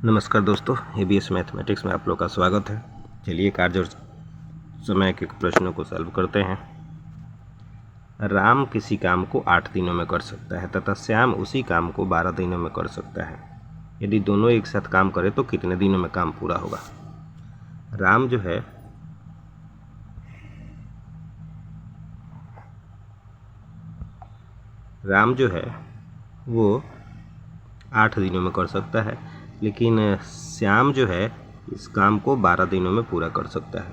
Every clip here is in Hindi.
नमस्कार दोस्तों, एबीएस मैथमेटिक्स में आप लोग का स्वागत है। चलिए कार्य और समय के प्रश्नों को सॉल्व करते हैं। राम किसी काम को 8 दिनों में कर सकता है तथा श्याम उसी काम को 12 दिनों में कर सकता है। यदि दोनों एक साथ काम करें तो कितने दिनों में काम पूरा होगा। राम जो है वो 8 दिनों में कर सकता है, लेकिन श्याम जो है इस काम को 12 दिनों में पूरा कर सकता है।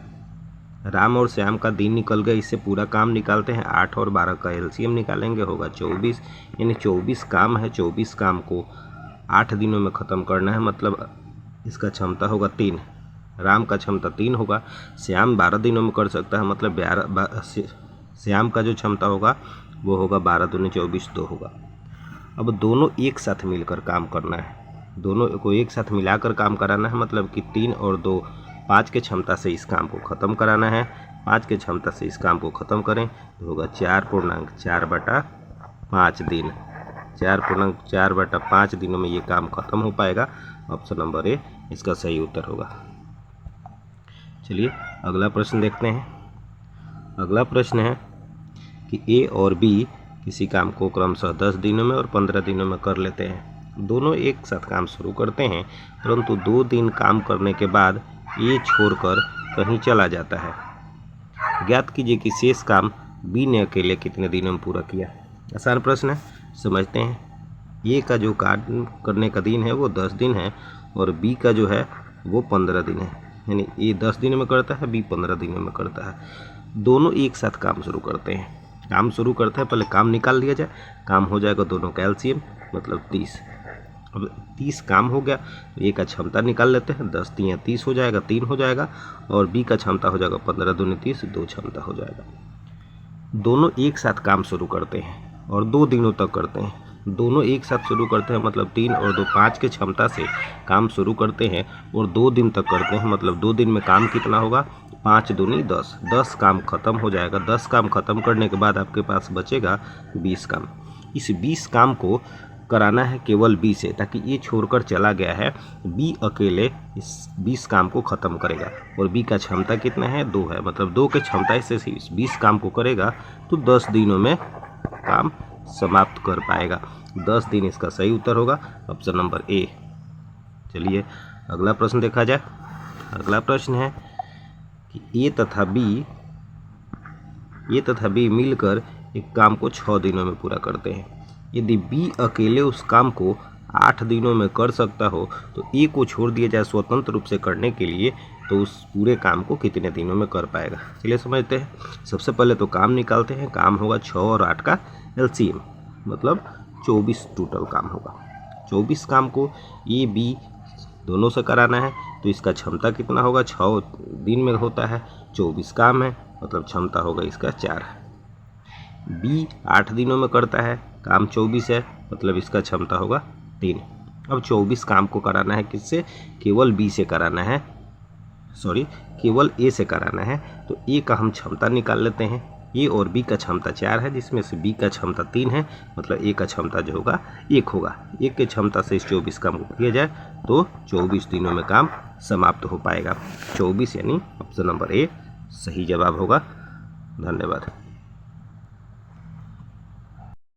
राम और श्याम का दिन निकल गया, इससे पूरा काम निकालते हैं। 8 और 12 का एलसीएम निकालेंगे, होगा 24। यानी 24 काम है, 24 काम को 8 दिनों में ख़त्म करना है, मतलब इसका क्षमता होगा 3। राम का क्षमता 3 होगा। श्याम 12 दिनों में कर सकता है, मतलब श्याम का जो क्षमता होगा वो होगा 12 दूनी 24, 2 होगा। अब दोनों एक साथ मिलकर काम करना है, दोनों को एक साथ मिलाकर काम कराना है, मतलब कि 3 और 2 5 के क्षमता से इस काम को ख़त्म कराना है। 5 के क्षमता से इस काम को ख़त्म करें तो होगा 4.4/5 दिन। 4.4/5 दिनों में ये काम ख़त्म हो पाएगा। ऑप्शन नंबर ए इसका सही उत्तर होगा। चलिए अगला प्रश्न देखते हैं। अगला प्रश्न है कि ए और बी किसी काम को क्रमशः 10 दिनों में और 15 दिनों में कर लेते हैं। दोनों एक साथ काम शुरू करते हैं, परंतु 2 दिन काम करने के बाद ए छोड़कर कहीं चला जाता है। ज्ञात कीजिए कि शेष काम बी ने अकेले कितने दिनों में पूरा किया। आसान प्रश्न है, समझते हैं। ए का जो काम करने का दिन है वो 10 दिन है और बी का जो है वो 15 दिन है। यानी ए 10 दिनों में करता है, बी 15 दिनों में करता है। दोनों एक साथ काम शुरू करते हैं। काम शुरू करते हैं, पहले काम निकाल लिया जाए। काम हो जाएगा दोनों का एलसीएम, मतलब 30। अब 30 काम हो गया तो ए का क्षमता निकाल लेते हैं। 10 3 30 हो जाएगा, 3 हो जाएगा। और बी का क्षमता हो जाएगा 15 दूनी 30, 2 क्षमता हो जाएगा। दोनों एक साथ काम शुरू करते हैं और 2 दिनों तक करते हैं। दोनों एक साथ शुरू करते हैं, मतलब 3 और 2 5 के क्षमता से काम शुरू करते हैं और 2 दिन तक करते हैं, मतलब 2 दिन में काम कितना होगा, 5 दूनी 10। 10 काम खत्म हो जाएगा। 10 काम खत्म करने के बाद आपके पास बचेगा 20 काम। इस 20 काम को कराना है केवल बी से, ताकि ये छोड़कर चला गया है। बी अकेले इस 20 काम को ख़त्म करेगा और बी का क्षमता कितना है, 2 है, मतलब 2 के क्षमता से इस 20 काम को करेगा तो 10 दिनों में काम समाप्त कर पाएगा। 10 दिन इसका सही उत्तर होगा, ऑप्शन नंबर ए। चलिए अगला प्रश्न देखा जाए। अगला प्रश्न है कि ए तथा बी मिलकर एक काम को 6 दिनों में पूरा करते हैं। यदि बी अकेले उस काम को 8 दिनों में कर सकता हो तो ए को छोड़ दिया जाए स्वतंत्र रूप से करने के लिए, तो उस पूरे काम को कितने दिनों में कर पाएगा। चलिए समझते हैं। सबसे पहले तो काम निकालते हैं। काम होगा 6 और 8 का एलसीएम, मतलब 24 टोटल काम होगा। 24 काम को ए बी दोनों से कराना है, तो इसका क्षमता कितना होगा, 6 दिन में होता है, 24 काम है, मतलब क्षमता होगा इसका 4। बी 8 दिनों में करता है, काम 24 है, मतलब इसका क्षमता होगा 3। अब 24 काम को कराना है किससे, केवल बी से कराना है, केवल ए से कराना है। तो ए का हम क्षमता निकाल लेते हैं। ए और बी का क्षमता 4 है, जिसमें से बी का क्षमता 3 है, मतलब ए का क्षमता जो होगा 1 होगा। 1 के क्षमता से इस 24 काम को किया जाए तो 24 दिनों में काम समाप्त हो पाएगा। 24 यानी ऑप्शन नंबर ए सही जवाब होगा। धन्यवाद।